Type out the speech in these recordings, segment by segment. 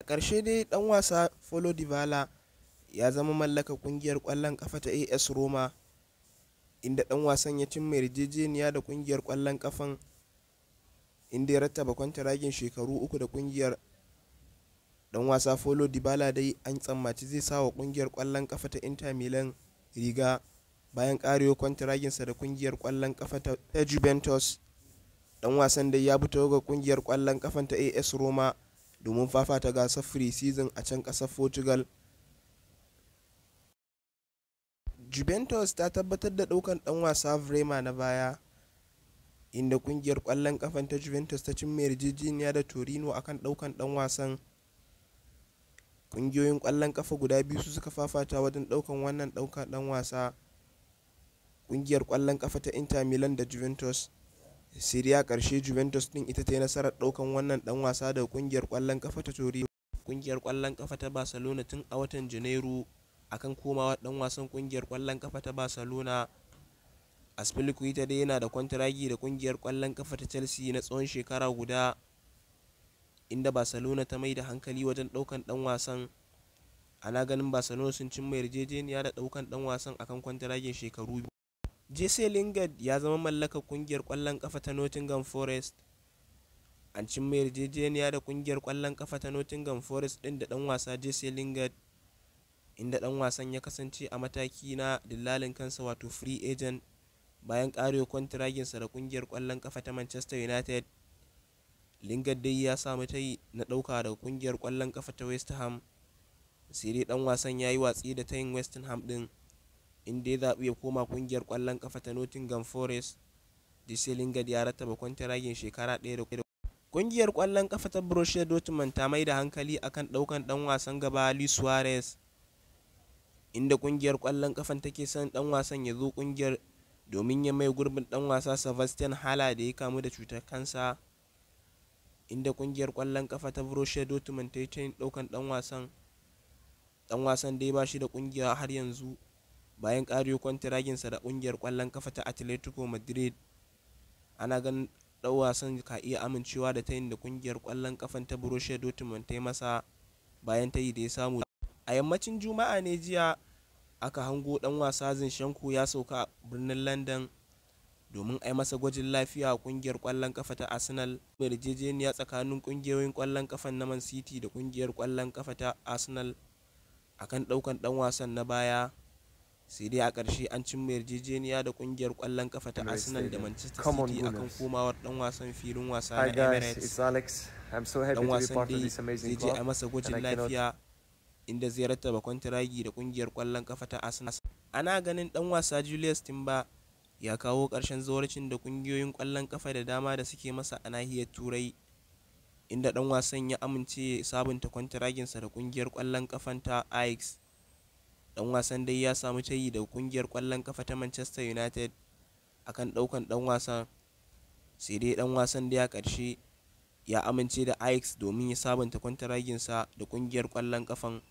A ƙarshe dai ɗan wasa Paulo Dybala ya zama mallakar ƙungiyar ƙwallon ƙafa ta AS Roma, inda ɗan wasan ya cimma yarjejeniya da ƙungiyar ƙwallon ƙafan, inda ya rattaba kwantaragin shekaru 3 da ƙungiyar. Ɗan wasa Paulo Dybala dai an tsammaci zai sa wa ƙungiyar ƙwallon ƙafa ta Inter Milan riga bayan ƙarewar kwantaraginsa da ƙungiyar ƙwallon ƙafa ta Juventus. Ɗan wasan dai ya bi tawagar ƙungiyar ƙwallon ƙafan ta AS Roma domin fafata gasar pre-season a can ƙasar Portugal. Juventus ta tabbatar da ɗaukan ɗan wasa Vrema na baya, inda ƙungiyar ƙwallon ƙafan ta Juventus ta cimma yarjejeniya da Torino akan ɗaukan ɗan wasan. Ƙungiyoyin ƙwallon ƙafa guda biyu su suka fafata wajen ɗaukan wannan ɗan wasa, ƙungiyar ƙwallon ƙafa ta Inter Milan da Juventus. Sai dai a ƙarshe Juventus ɗin ita ta yi nasarar ɗaukan wannan ɗan wasa daga ƙungiyar ƙwallon ƙafa ta Torino. Ƙungiyar ƙwallon ƙafa ta Barcelona tun a watan Janairu akan komawa ɗan wasan ƙungiyar ƙwallon ƙafa ta Barcelona. Azpilicueta dai yana da kwantaragi da ƙungiyar ƙwallon ƙafa ta Chelsea na tsawon shekara guda, inda Barcelona ta mai da hankali wajen ɗaukan ɗan wasan. Ana ganin Barcelona sun cimma yarjejeniya da ɗaukan ɗan wasan akan kwantaragin shekaru biyu. Jesse Lingard ya zama mallakar ƙungiyar ƙwallon ƙafa ta Nottingham Forest. An cimma yarjejeniya da ƙungiyar ƙwallon ƙafa ta Nottingham Forest ɗin da ɗan wasa Jesse Lingard, inda ɗan wasan ya kasance a mataki na dillalin kansa wato free agent bayan ƙarewa kwantaraginsa da ƙungiyar ƙwallon ƙafa ta Manchester United. Lingard dai ya samu tayi na ɗauka daga ƙungiyar ƙwallon ƙafa ta West Ham, sai dai ɗan wasan ya yi watsi da tayin West Ham ɗin, inda ya zaɓi ya koma ƙungiyar ƙwallon ƙafa ta Nottingham Forest. Jesse Lingard ya rattaba kwantaragin shekara 1 da ƙungiyar ƙwallon ƙafa ta Borussia Dortmund ta mai da hankali akan ɗaukan ɗan wasan gaba Luis Suarez, inda ƙungiyar ƙwallon ƙafan take son ɗan wasan ya zo ƙungiyar domin ya mai gurbin ɗan wasa Sebastian Haller da ya kamu da cutar kansa, inda ƙungiyar ƙwallon ƙafa ta Borussia Dortmund ta yi ta yin ɗaukan ɗan wasan. Ɗan wasan dai ba shi da ƙungiya har yanzu bayan ƙarewa kwantaraginsa da ƙungiyar ƙwallon ƙafa ta Atletico Madrid. Ana ganin ɗan wasan ka iya amincewa da tayin da ƙungiyar ƙwallon ƙafan ta Borussia Dortmund ta yi masa bayan tayi da ya samu. A yammacin Juma'a ne jiya aka hango ɗan wasa Zinchenko ya sauka a birnin London domin a yi masa gwajin lafiya a ƙungiyar ƙwallon ƙafa ta Arsenal. Mai yarjejeniya tsakanin ƙungiyoyin ƙwallon ƙafan na Man City da ƙungiyar ƙwallon ƙafa ta Arsenal akan ɗaukan ɗan wasan na baya, sai dai a ƙarshe an cimma yarjejeniya da ƙungiyar ƙwallon ƙafa ta Arsenal da Manchester City akan komawar ɗan wasan filin wasa na Emirates. Ɗan wasan dai zai je a masa gwajin lafiya, inda zai rattaba kwantaragi da ƙungiyar ƙwallon ƙafa ta Arsenal. Ana ganin ɗan wasa Julius Timber ya kawo ƙarshen zawarcin da ƙungiyoyin ƙwallon ƙafa da dama da suke masa a nahiyar Turai, inda ɗan wasan ya amince ya sabunta kwantaraginsa da ƙungiyar ƙwallon ƙafan ta Ajax. Ɗan wasan dai ya samu tayi da ƙungiyar ƙwallon ƙafa ta Manchester United akan ɗaukan ɗan wasan, sai dai ɗan wasan da ya ƙarshe ya amince da Ajax domin ya sabunta kwantaraginsa da ƙungiyar ƙwallon ƙafan.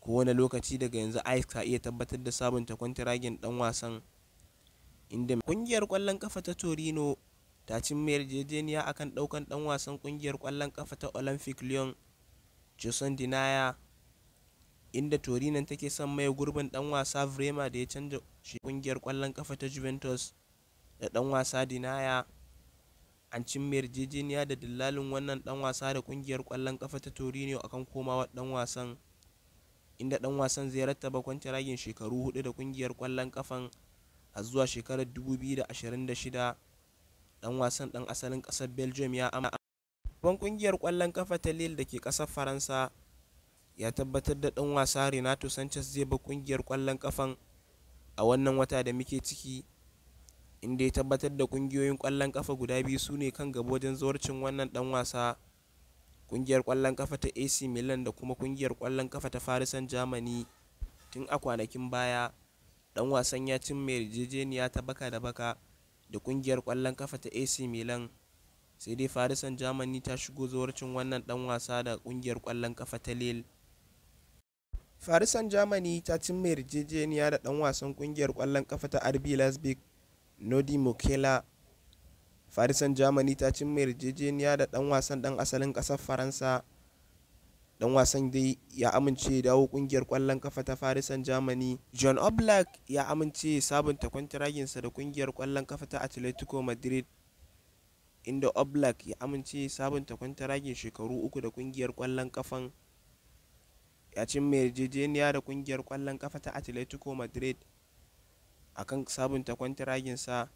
Kowane lokaci daga yanzu Ajax ka iya tabbatar da sabunta kwantaragin ɗan wasan, inda ƙungiyar ƙwallon ƙafa ta Torino ta cimma yarjejeniya akan ɗaukan ɗan wasan ƙungiyar ƙwallon ƙafa ta Olympic Lyon Jason Dinaya, inda Torino take son mai gurbin ɗan wasa Vrema da ya canza shi ƙungiyar ƙwallon ƙafa ta Juventus da ɗan wasa Dinaya. An cimma yarjejeniya da dillalin wannan ɗan wasa da ƙungiyar ƙwallon ƙafa ta Torino akan komawa ɗan wasan, inda ɗan wasan zai rattaba kwantaragin shekaru 4 da ƙungiyar ƙwallon ƙafan har zuwa shekarar 2026. Ɗan wasan ɗan asalin ƙasar Belgium ya babban ƙungiyar ƙwallon ƙafa ta Lille da ke ƙasar Faransa ya tabbatar da ɗan wasa Renato Sanchez zai bar ƙungiyar ƙwallon ƙafan a wannan wata da muke ciki, inda ya tabbatar da ƙungiyoyin ƙwallon ƙafa guda biyu su ne kan gaba wajen zawarcin wannan ɗan wasa, ƙungiyar ƙwallon ƙafa ta AC Milan da kuma ƙungiyar ƙwallon ƙafa ta Paris Saint-Germain. Tun a kwanakin baya ɗan wasan ya cimma yarjejeniya ta baka da baka da ƙungiyar ƙwallon ƙafa ta AC Milan, sai dai Paris Saint-Germain ta shigo zawarcin wannan ɗan wasa da ƙungiyar ƙwallon ƙafa ta Lille. Paris Saint-Germain ta cimma yarjejeniya da ɗan wasan ƙungiyar ƙwallon ƙafa ta RB Leipzig Nodi Mokela. Paris Saint-Germain ta cimma yarjejeniya da ɗan wasan ɗan asalin ƙasar Faransa Dan wasan dai ya amince ya dawo kungiyar kwallon kafa ta Paris Saint-Germain. John Oblak ya amince ya sabunta kwantaraginsa da kungiyar kwallon kafa ta Atletico Madrid, inda Oblak ya amince ya sabunta kwantaragin shekaru 3 da kungiyar kwallon kafan. Ya cimma yarjejeniya da kungiyar kwallon kafa ta Atletico Madrid akan sabunta kwantaraginsa.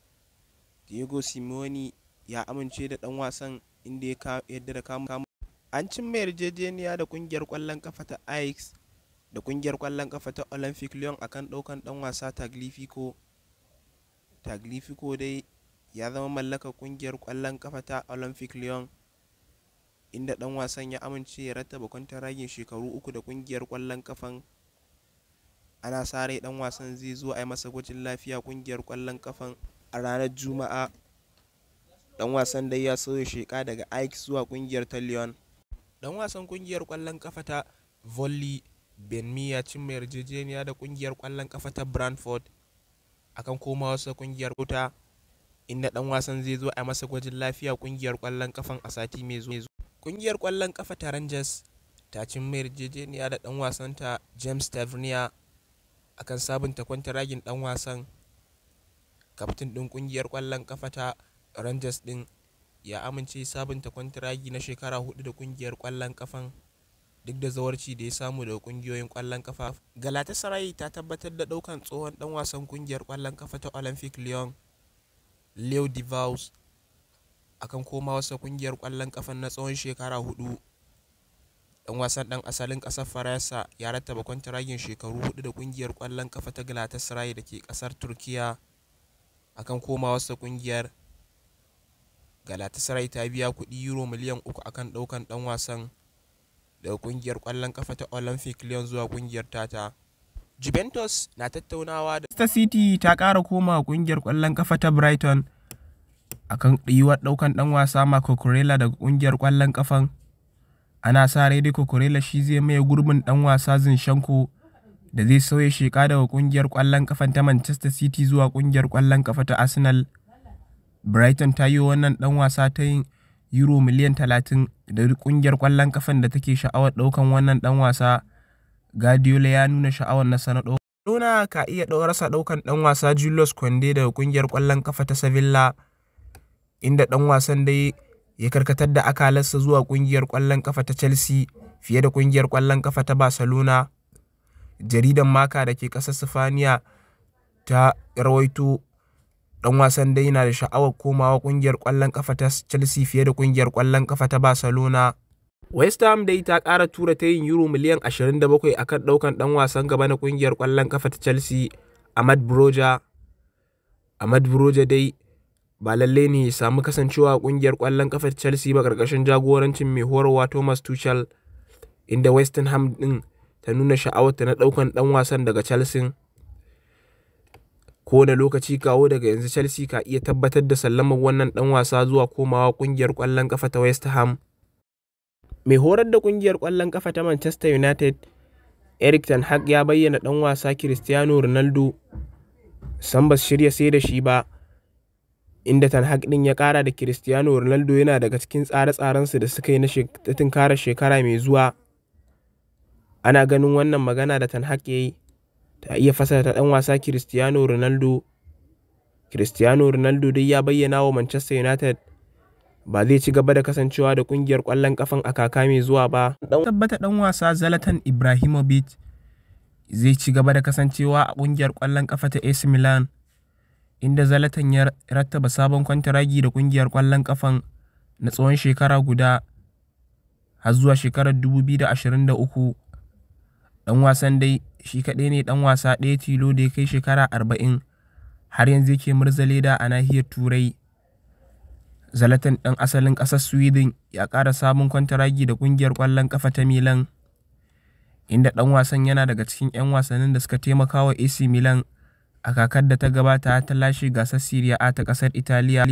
Diego Simeone ya amince da dan wasan, inda ya yadda da kama. An cimma yarjejeniya da kungiyar kwallon kafa ta Ajax da kungiyar kwallon kafa ta Olympique Lyon akan daukan dan wasa Tagliafico. Tagliafico dai ya zama mallakar kungiyar kwallon kafa ta Olympique Lyon, inda dan wasan ya amince ya rattaba kwantaragin shekaru 3 da kungiyar kwallon kafan. Ana sa rai dan wasan zai zo a yi masa gwajin lafiya kungiyar kwallon kafan a ranar Juma'a. Dan wasan dai ya sauya sheka daga Ajax zuwa kungiyar ta Lyon. Dan wasan kungiyar kwallon kafa ta Volley Benmi ya cimma yarjejeniya da kungiyar kwallon kafa ta Brentford akan komawarsa kungiyar kota, inda dan wasan zai zo a masa gwajin lafiya kungiyar kwallon kafan a sati mai zuwa. Kungiyar kwallon kafa ta Rangers ta cimma yarjejeniya da dan wasan ta James Tavernier akan sabunta kwantaragin dan wasan. Kaftin din kungiyar kwallon kafa ta Rangers din ya amince sabunta kwantaragi na shekara 4 da kungiyar kwallon kafan, duk da zawarci da ya samu daga kungiyoyin kwallon kafa. Galatasaray ta tabbatar da daukan tsohon dan wasan kungiyar kwallon kafa ta Olympique Lyon, Leo Divaus, akan komawarsa kungiyar kwallon kafan na tsawon shekara 4. Dan wasan dan asalin kasar Faransa ya rattaba kwantaragin shekaru 4 da kungiyar kwallon kafa ta Galatasaray da ke kasar Turkiya akan komawarsa kungiyar. Galatasaray ta biya kuɗi euro miliyan 3 akan ɗaukan ɗan wasan daga ƙungiyar ƙwallon ƙafa ta Olympique Lyon zuwa ƙungiyar tata. Juventus na tattaunawa da Manchester City ta ƙara koma ƙungiyar ƙwallon ƙafa ta Brighton akan yiwuwar ɗaukan ɗan wasa Marco Cucurella daga ƙungiyar ƙwallon ƙafan. Ana sa rai dai Cucurella shi zai maye gurbin ɗan wasa Zinchenko da zai sauya sheka daga ƙungiyar ƙwallon ƙafan ta Manchester City zuwa ƙungiyar ƙwallon ƙafa ta Arsenal. Brighton ta yi wannan dan wasa ta yin euro miliyan 30 da kungiyar kwallon kafan da take sha'awar daukan wannan dan wasa. Guardiola ya nuna sha'awar na sanado. Barcelona ka iya rasa daukan dan wasa Julius Koundé daga kungiyar kwallon kafa ta Sevilla, inda dan wasan dai ya karkatar da akalarsa zuwa kungiyar kwallon kafa ta Chelsea fiye da kungiyar kwallon kafa ta Barcelona. Jaridan Marca da ke kasar Sifaniya ta rawaito dan wasan dai yana da sha'awar komawa kungiyar kwallon kafa ta Chelsea fiye da kungiyar kwallon kafa ta Barcelona. West Ham dai ta ƙara tura ta yin euro miliyan 27 akan daukan dan wasan gaba na kungiyar kwallon kafa ta Chelsea, Ahmad Broja. Ahmad Broja dai ba lalle ne ya samu kasancewa a kungiyar kwallon kafa ta Chelsea ba karkashin jagorancin mai horarwa Thomas Tuchel, inda West Ham din ta nuna sha'awarta na daukan dan wasan daga Chelsea. Kowane lokaci kawo daga yanzu Chelsea ka iya tabbatar da sallamar wannan dan wasa zuwa komawa kungiyar kwallon kafa ta West Ham. Mai horar da kungiyar kwallon kafa ta Manchester United, Erik ten Hag, ya bayyana dan wasa Cristiano Ronaldo san ba su shirya sai da shi ba, inda ten Hag din ya kara da Cristiano Ronaldo yana daga cikin tsare-tsarensu da suka yi na tunkarar shekara mai zuwa. Ana ganin wannan magana da ten Hag ya yi ta iya fasata dan wasa Cristiano Ronaldo. Cristiano Ronaldo dai ya bayyana wa Manchester United ba zai ci gaba da kasancewa da kungiyar kwallon kafan a kaka mai zuwa ba. Tabbata dan wasa Zlatan Ibrahimovic zai ci gaba da kasancewa a kungiyar kwallon kafa ta AC Milan, inda Zlatan ya rattaba sabon kwantaragi da kungiyar kwallon kafan na tsawon shekara guda har zuwa shekarar 2023. Dan wasan dai shi kaɗai ne dan wasa ɗaya tilo da ya kai shekara 40 har yanzu yake murza leda a nahiyar Turai. Zlatan ɗan asalin ƙasar Sweden ya ƙara sabon kwantaragi da ƙungiyar ƙwallon ƙafa ta Milan, inda ɗan wasan yana daga cikin 'yan wasannin da suka taimaka wa AC Milan a kakar da ta gabata ta lashe gasar Serie A ta ƙasar Italiya.